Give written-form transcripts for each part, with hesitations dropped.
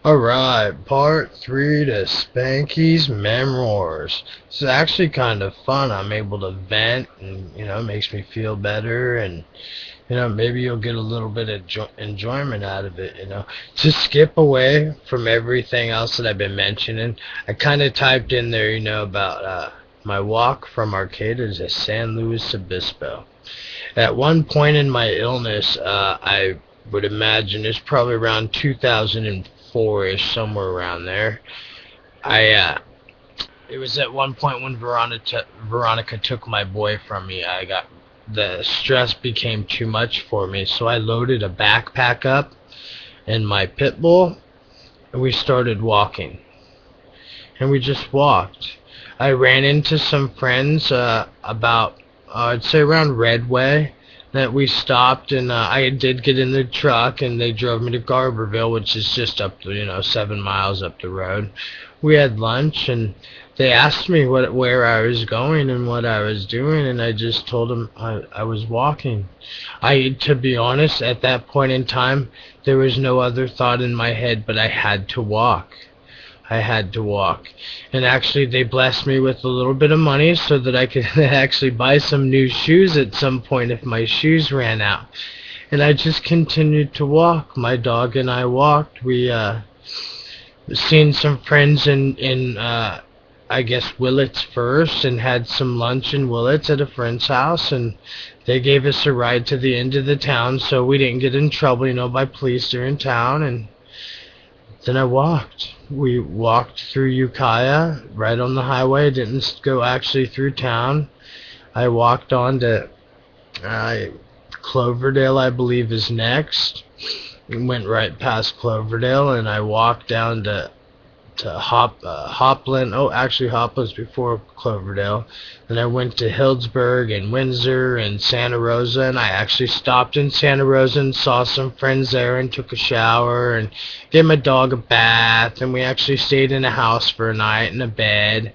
Alright, part 3 to Spanky's Memoirs. It's actually kind of fun. I'm able to vent and, it makes me feel better and, maybe you'll get a little bit of enjoyment out of it. To skip away from everything else that I've been mentioning, I kind of typed in there, about my walk from Arcata to San Luis Obispo. At one point in my illness, I would imagine it's probably around 2004-ish, somewhere around there. It was at one point when Veronica took my boy from me. The stress became too much for me, so I loaded a backpack up and my pit bull, and we started walking. And we just walked. I ran into some friends about, I'd say around Redway, that we stopped, and I did get in the truck, and they drove me to Garberville, which is just up, 7 miles up the road. We had lunch, and they asked me where I was going and what I was doing, and I just told them I was walking. To be honest, at that point in time, there was no other thought in my head, but I had to walk. I had to walk. And actually they blessed me with a little bit of money so that I could actually buy some new shoes at some point if my shoes ran out. And I just continued to walk. My dog and I walked. We seen some friends in I guess Willits first, and had some lunch in Willits at a friend's house, and they gave us a ride to the end of the town so we didn't get in trouble, by police during town. And then I walked. We walked through Ukiah, right on the highway. Didn't go actually through town. I walked on to Cloverdale, I believe, is next. Went right past Cloverdale, and I walked down to Hopland. Oh, actually, Hopland's before Cloverdale. Then I went to Hillsburg and Windsor and Santa Rosa, and I actually stopped in Santa Rosa and saw some friends there and took a shower and gave my dog a bath, and we actually stayed in a house for a night in a bed.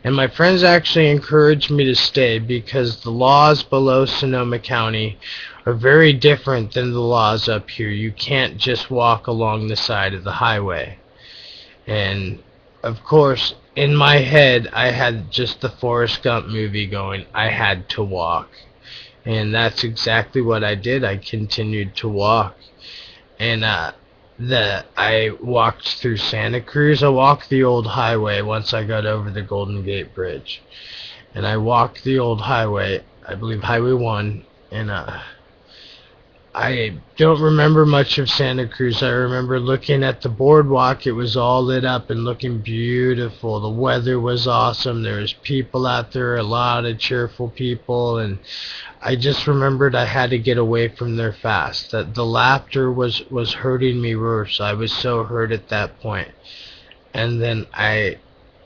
And my friends actually encouraged me to stay because the laws below Sonoma County are very different than the laws up here. You can't just walk along the side of the highway. And of course, in my head, I had just the Forrest Gump movie going. I had to walk. And that's exactly what I did. I continued to walk. And I walked through Santa Cruz. I walked the old highway once I got over the Golden Gate Bridge. And I walked the old highway, I believe Highway 1, and I don't remember much of Santa Cruz. I remember looking at the boardwalk. It was all lit up and looking beautiful. The weather was awesome. There was people out there, a lot of cheerful people, and I just remembered I had to get away from there fast. That the laughter was hurting me worse. I was so hurt at that point. And then I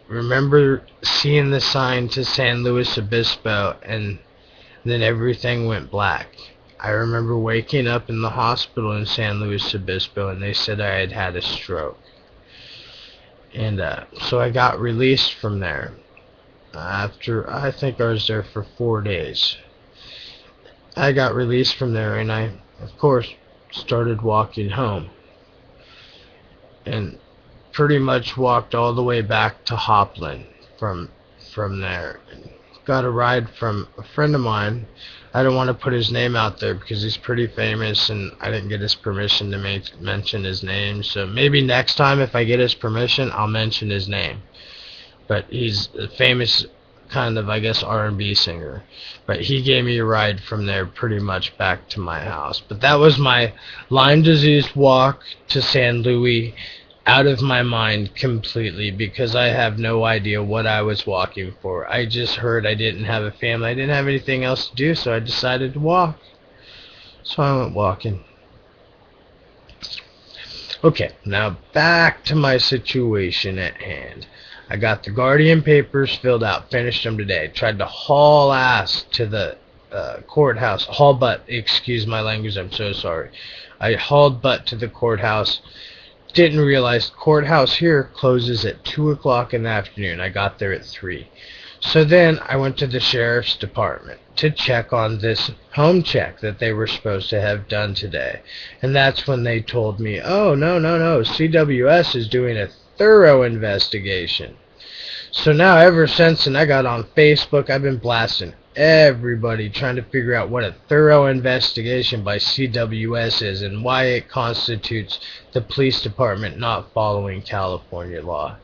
remember seeing the sign to San Luis Obispo, and then everything went black. I remember waking up in the hospital in San Luis Obispo, and they said I had had a stroke. And so I got released from there after, I think I was there for 4 days. I got released from there, and I, of course, started walking home. And pretty much walked all the way back to Hopland from there. And got a ride from a friend of mine. I don't want to put his name out there because he's pretty famous, and I didn't get his permission to mention his name. So maybe next time, if I get his permission, I'll mention his name. But he's a famous kind of, I guess, R&B singer. But he gave me a ride from there pretty much back to my house. But that was my Lyme disease walk to San Luis, out of my mind completely, because I have no idea what I was walking for. I just heard I didn't have a family. I didn't have anything else to do, so I decided to walk. So I went walking. Okay, now back to my situation at hand. I got the Guardian papers filled out, finished them today. Tried to haul ass to the courthouse. Haul butt, excuse my language, I'm so sorry. I hauled butt to the courthouse. Didn't realize the courthouse here closes at 2 o'clock in the afternoon. I got there at 3. So then I went to the sheriff's department to check on this home check that they were supposed to have done today. And that's when they told me, oh, no, no, no, CWS is doing a thorough investigation. So now ever since, and I got on Facebook, I've been blasting everybody trying to figure out what a thorough investigation by CWS is and why it constitutes the police department not following California law.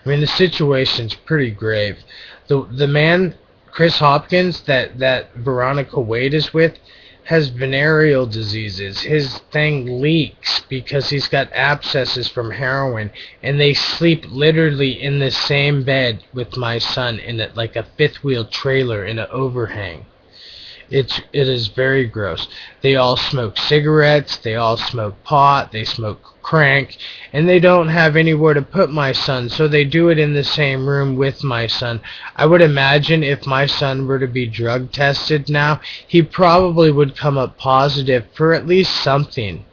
I mean, the situation's pretty grave. The man, Chris Hopkins, that Veronica Wade is with, has venereal diseases. His thing leaks because he's got abscesses from heroin, and they sleep literally in the same bed with my son in it, like a fifth wheel trailer in an overhang. It is very gross. They all smoke cigarettes, they all smoke pot, they smoke crank, and they don't have anywhere to put my son, so they do it in the same room with my son. I would imagine if my son were to be drug tested now, he probably would come up positive for at least something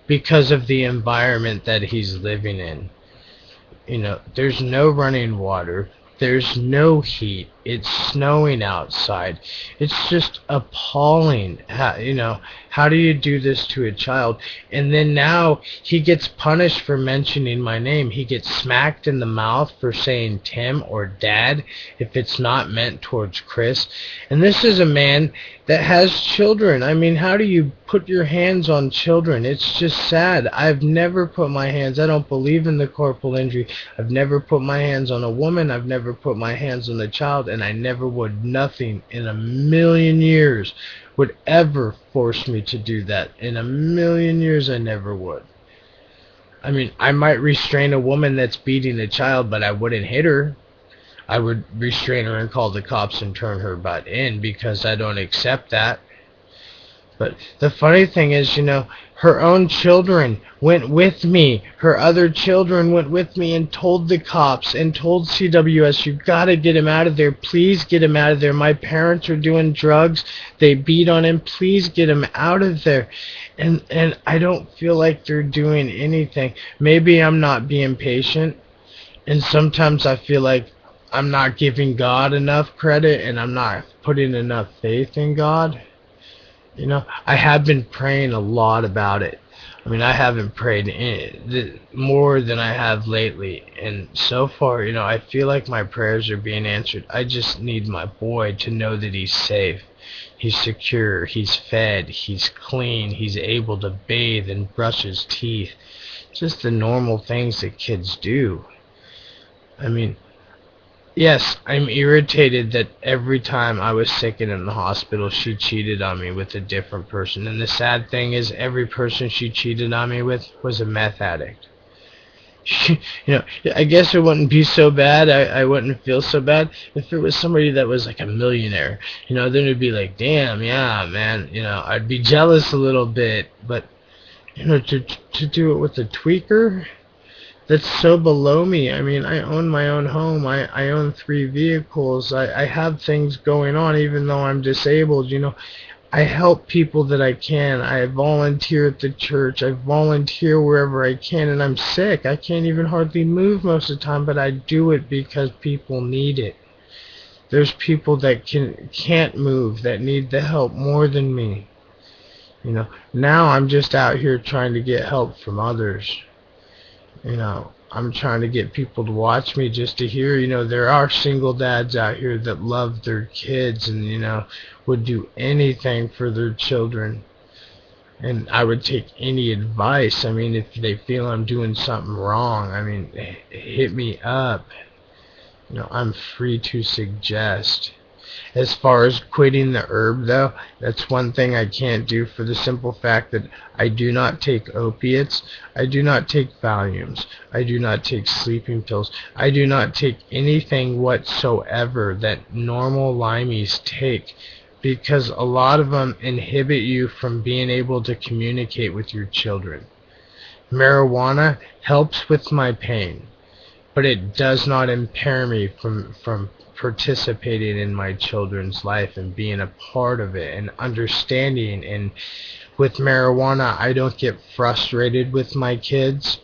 because of the environment that he's living in. You know, there's no running water. There's no heat. It's snowing outside. It's just appalling. How do you do this to a child? And then now he gets punished for mentioning my name. He gets smacked in the mouth for saying Tim or Dad if it's not meant towards Chris. And this is a man that has children. I mean, how do you put your hands on children? It's just sad. I've never put my hands. I don't believe in the corporal injury. I've never put my hands on a woman. I've never put my hands on a child, and I never would. Nothing in a million years would ever force me to do that. In a million years, I never would. I mean, I might restrain a woman that's beating a child, but I wouldn't hit her. I would restrain her and call the cops and turn her butt in because I don't accept that. But the funny thing is, her own children went with me. Her other children went with me and told the cops and told CWS, you gotta get him out of there. Please get him out of there. My parents are doing drugs. They beat on him. Please get him out of there. And I don't feel like they're doing anything. Maybe I'm not being patient. And sometimes I feel like I'm not giving God enough credit and I'm not putting enough faith in God. I have been praying a lot about it. I mean, I haven't prayed more than I have lately. And so far, I feel like my prayers are being answered. I just need my boy to know that he's safe. He's secure. He's fed. He's clean. He's able to bathe and brush his teeth. Just the normal things that kids do. I mean, yes, I'm irritated that every time I was sick and in the hospital, she cheated on me with a different person. And the sad thing is, every person she cheated on me with was a meth addict. I guess it wouldn't be so bad. I wouldn't feel so bad if it was somebody that was like a millionaire. Then it'd be like, damn, yeah, man. I'd be jealous a little bit. But, to do it with a tweaker? That's so below me. I mean, I own my own home. I own 3 vehicles. I have things going on even though I'm disabled. I help people that I can. I volunteer at the church. I volunteer wherever I can, and I'm sick. I can't even hardly move most of the time, but I do it because people need it. There's people that can't move that need the help more than me. Now I'm just out here trying to get help from others. I'm trying to get people to watch me just to hear, there are single dads out here that love their kids and, would do anything for their children. And I would take any advice. I mean, if they feel I'm doing something wrong, I mean, hit me up. I'm free to suggest. As far as quitting the herb, though, that's one thing I can't do for the simple fact that I do not take opiates, I do not take Valiums, I do not take sleeping pills, I do not take anything whatsoever that normal Lymies take, because a lot of them inhibit you from being able to communicate with your children. Marijuana helps with my pain, but it does not impair me from participating in my children's life and being a part of it and understanding. And with marijuana, I don't get frustrated with my kids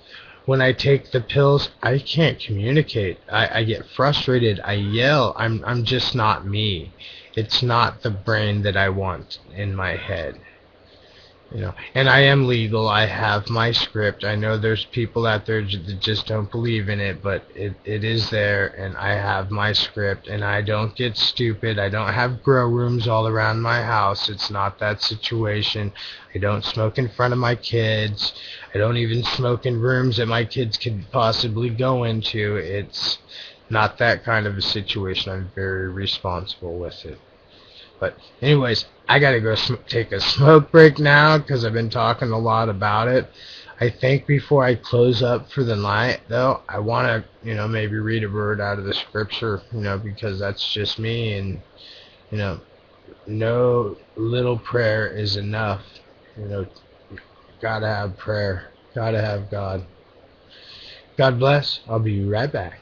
when I take the pills, I can't communicate. I get frustrated. I yell. I'm just not me. It's not the brain that I want in my head. And I am legal. I have my script. I know there's people out there that just don't believe in it, but it is there, and I have my script, and I don't get stupid. I don't have grow rooms all around my house. It's not that situation. I don't smoke in front of my kids. I don't even smoke in rooms that my kids could possibly go into. It's not that kind of a situation. I'm very responsible with it. But anyways, I gotta go take a smoke break now because I've been talking a lot about it. I think before I close up for the night, though, I want to, maybe read a word out of the scripture, because that's just me, and, no little prayer is enough. Gotta have prayer. Gotta have God. God bless. I'll be right back.